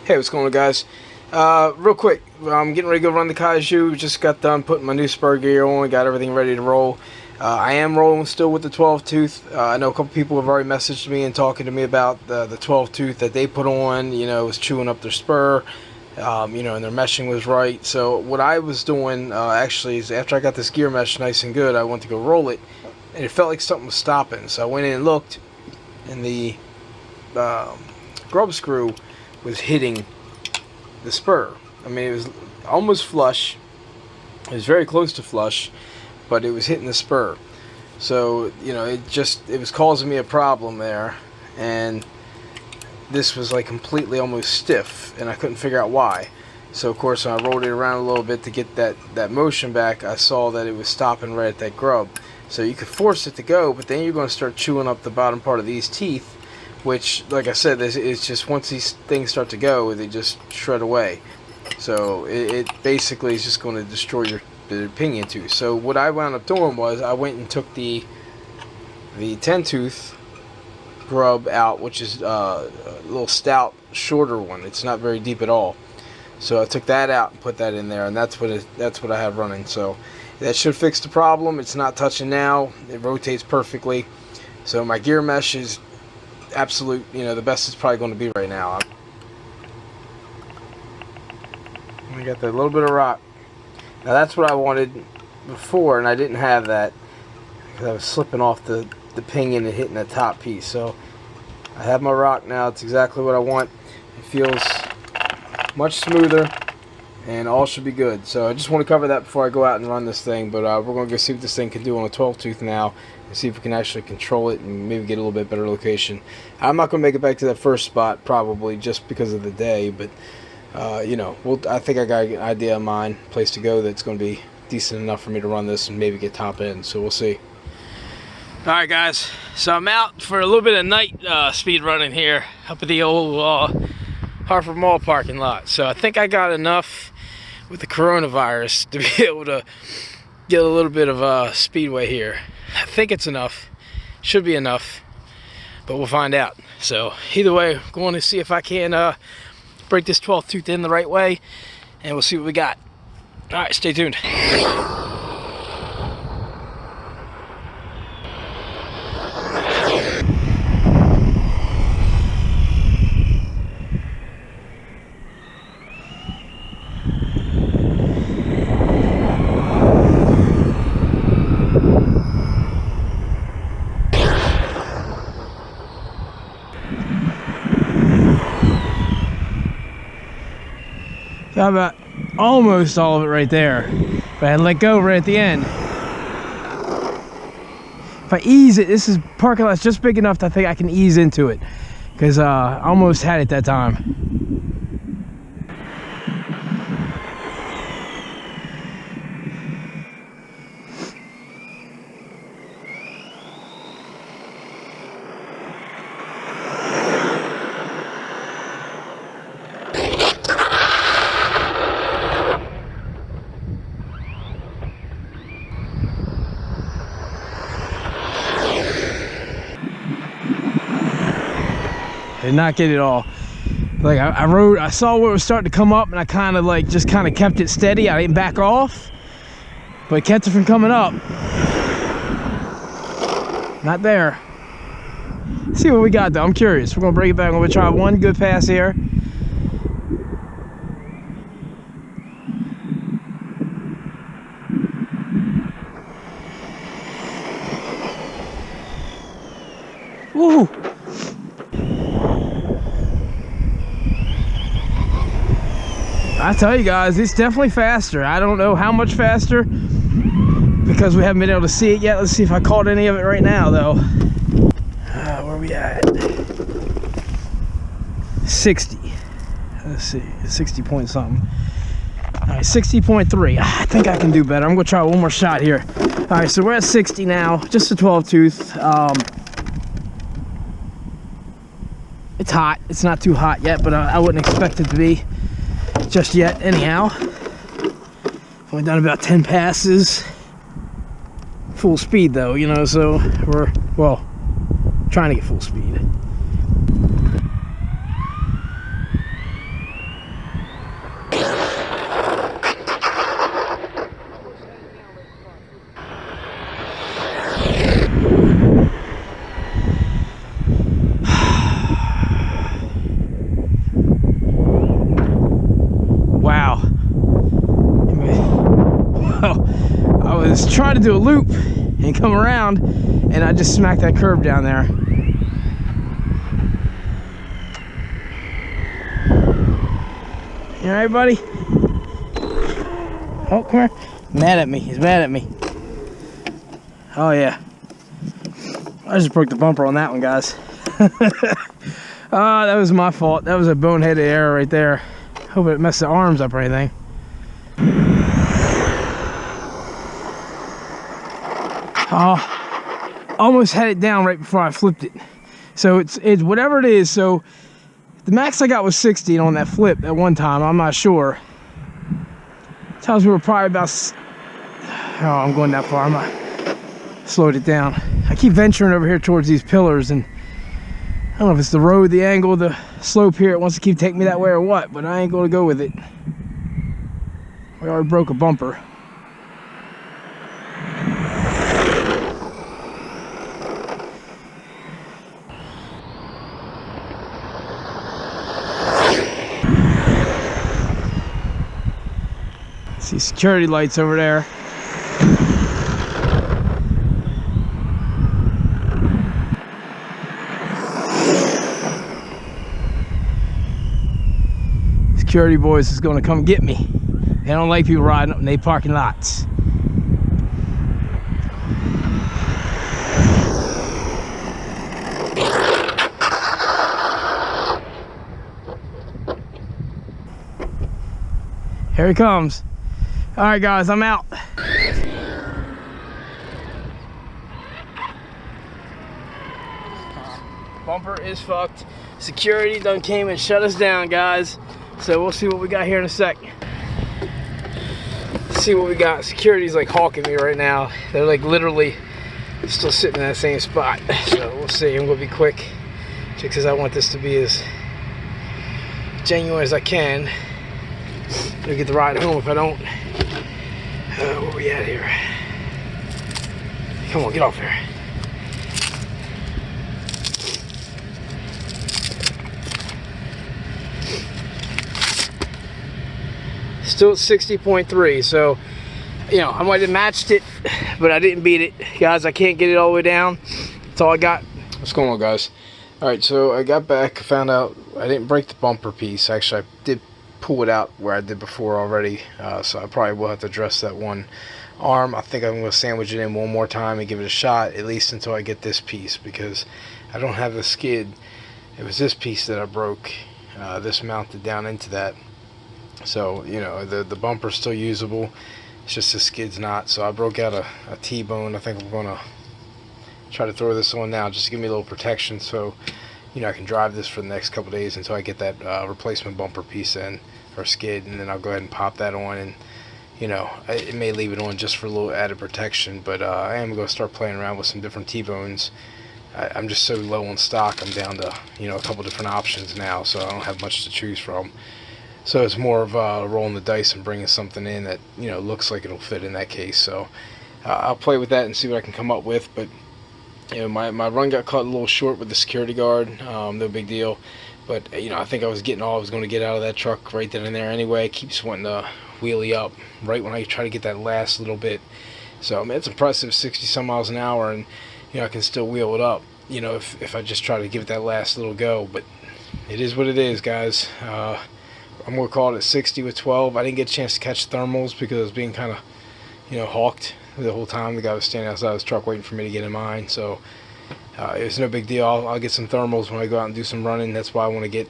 Hey, what's going on, guys? Real quick, I'm getting ready to go run the Kaiju. Just got done putting my new spur gear on, got everything ready to roll. I am rolling still with the 12 tooth. I know a couple people have already messaged me and talking to me about the 12 tooth that they put on. You know, it was chewing up their spur. You know, and their meshing was right. So what I was doing actually is after I got this gear mesh nice and good, I went to go roll it, and it felt like something was stopping. So I went in and looked, and the grub screw was hitting the spur. I mean, it was almost flush. It was very close to flush, but it was hitting the spur. So, you know, it was causing me a problem there, and this was like completely almost stiff, and I couldn't figure out why. So of course, when I rolled it around a little bit to get that motion back, I saw that it was stopping right at that grub. So you could force it to go, but then you're going to start chewing up the bottom part of these teeth, which, like I said, it's just once these things start to go, they just shred away. So it basically is just going to destroy the pinion tooth. So what I wound up doing was I went and took the 10 tooth grub out, which is a little stout, shorter one. It's not very deep at all. So I took that out and put that in there, and that's what I have running. So that should fix the problem. It's not touching now. It rotates perfectly. So my gear mesh is absolute, you know, the best it's probably going to be right now. I got that little bit of rock. Now that's what I wanted before, and I didn't have that because I was slipping off the pinion and hitting that top piece. So I have my rock now. It's exactly what I want. It feels much smoother, and all should be good. So I just want to cover that before I go out and run this thing. But we're going to go see what this thing can do on a 12 tooth now, and see if we can actually control it and maybe get a little bit better location. I'm not going to make it back to that first spot probably just because of the day, but you know, I think I got an idea of mine, place to go that's going to be decent enough for me to run this and maybe get top end. So we'll see. Alright guys, so I'm out for a little bit of night speed running here up at the old Hartford Mall parking lot. So I think I got enough with the coronavirus to be able to get a little bit of speedway here. I think it's enough. Should be enough, but we'll find out. So either way, I'm going to see if I can break this 12th tooth in the right way, and we'll see what we got. Alright, stay tuned. Got about almost all of it right there, but I had to let go right at the end. If I ease it, this is parking lot's just big enough that I think I can ease into it, because I almost had it that time. Did not get it all. Like I saw where it was starting to come up, and I kind of just kept it steady. I didn't back off, but it kept it from coming up. Not there. Let's see what we got though. I'm curious. We're gonna bring it back. I'm gonna try one good pass here. Woo! I tell you guys, it's definitely faster. I don't know how much faster because we haven't been able to see it yet. Let's see if I caught any of it right now though. Where are we at? 60. Let's see, 60 point something. All right, 60.3. I think I can do better. I'm gonna try one more shot here. All right, so we're at 60 now, just a 12 tooth. It's hot. It's not too hot yet, but I wouldn't expect it to be just yet anyhow. Only done about 10 passes. Full speed though, you know, so we're, well, trying to get full speed. was trying to do a loop and come around, and I just smacked that curb down there. You alright, buddy? Oh, come here. Mad at me. He's mad at me. Oh, yeah. I just broke the bumper on that one, guys. That was my fault. That was a boneheaded error right there. Hope it messed the arms up or anything. Oh, almost had it down right before I flipped it. So it's whatever it is. So the max I got was 60 on that flip at one time. I'm not sure. Tells me we're probably about. Oh, I'm going that far. I'm not. Slowed it down. I keep venturing over here towards these pillars, and I don't know if it's the road, the angle, the slope here. It wants to keep taking me that way or what, but I ain't going to go with it. We already broke a bumper. See security lights over there. Security boys is going to come get me. They don't like people riding up in their parking lots. Here he comes. All right, guys, I'm out. Bumper is fucked. Security done came and shut us down, guys. So we'll see what we got here in a sec. See what we got. Security's like hawking me right now. They're like literally still sitting in that same spot. So we'll see. I'm gonna be quick, just because I want this to be as genuine as I can. I'll get the ride home if I don't. Where we at here? Come on, get off here. Still at 60.3, so you know I might have matched it, but I didn't beat it, guys. I can't get it all the way down. That's all I got. What's going on, guys? All right, so I got back, found out I didn't break the bumper piece. Actually, I did pull it out where I did before already, so I probably will have to address that one arm. I think I'm going to sandwich it in one more time and give it a shot, at least until I get this piece, because I don't have the skid. It was this piece that I broke. This mounted down into that. So, you know, the bumper's still usable. It's just the skid's not. So I broke out a T-bone. I think I'm going to try to throw this on now just to give me a little protection, so, you know, I can drive this for the next couple days until I get that replacement bumper piece in, or skid, and then I'll go ahead and pop that on, and, you know, it may leave it on just for a little added protection, but I am going to start playing around with some different T-bones. I'm just so low on stock. I'm down to, you know, a couple different options now, so I don't have much to choose from. So it's more of rolling the dice and bringing something in that, you know, looks like it'll fit in that case. So I'll play with that and see what I can come up with. But, you know, my run got cut a little short with the security guard. No big deal. But, you know, I think I was getting all I was going to get out of that truck right then and there anyway. I keep wanting to wheelie up right when I try to get that last little bit. So, I mean, it's impressive, 60 some miles an hour, and, you know, I can still wheel it up, you know, if I just try to give it that last little go. But it is what it is, guys. I'm going to call it at 60 with 12. I didn't get a chance to catch thermals because I was being kind of, you know, hawked the whole time. The guy was standing outside his truck waiting for me to get in mine. So it was no big deal. I'll get some thermals when I go out and do some running. That's why I want to get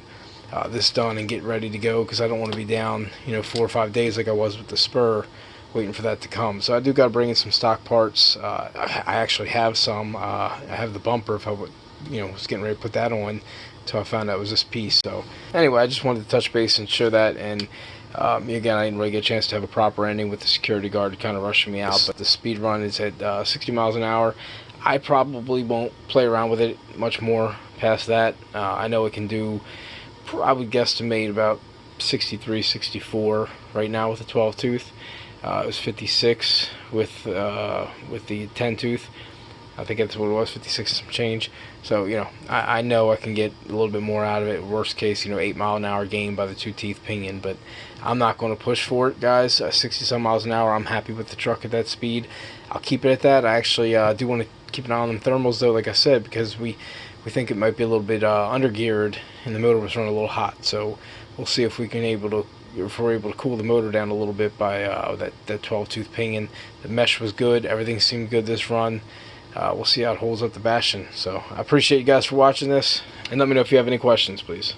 this done and get ready to go, because I don't want to be down, you know, 4 or 5 days like I was with the spur, waiting for that to come. So I do got to bring in some stock parts. I actually have some. I have the bumper if I would, you know, was getting ready to put that on, until I found out it was this piece. So anyway, I just wanted to touch base and show that. And again, I didn't really get a chance to have a proper ending with the security guard kind of rushing me out. But the speed run is at 60 miles an hour. I probably won't play around with it much more past that. I know it can do, I would guesstimate about 63, 64 right now with the 12 tooth. It was 56 with the 10 tooth. I think that's what it was, 56 and some change. So, you know, I know I can get a little bit more out of it. Worst case, you know, 8-mile-an-hour gain by the 2-teeth pinion, but I'm not going to push for it, guys. 60-some miles an hour, I'm happy with the truck at that speed. I'll keep it at that. I actually do want to keep an eye on them thermals, though, like I said, because we think it might be a little bit under-geared, and the motor was running a little hot. So we'll see if we're able to cool the motor down a little bit by that 12-tooth pinion. The mesh was good. Everything seemed good this run. We'll see how it holds up the Bastion. So I appreciate you guys for watching this, and let me know if you have any questions, please.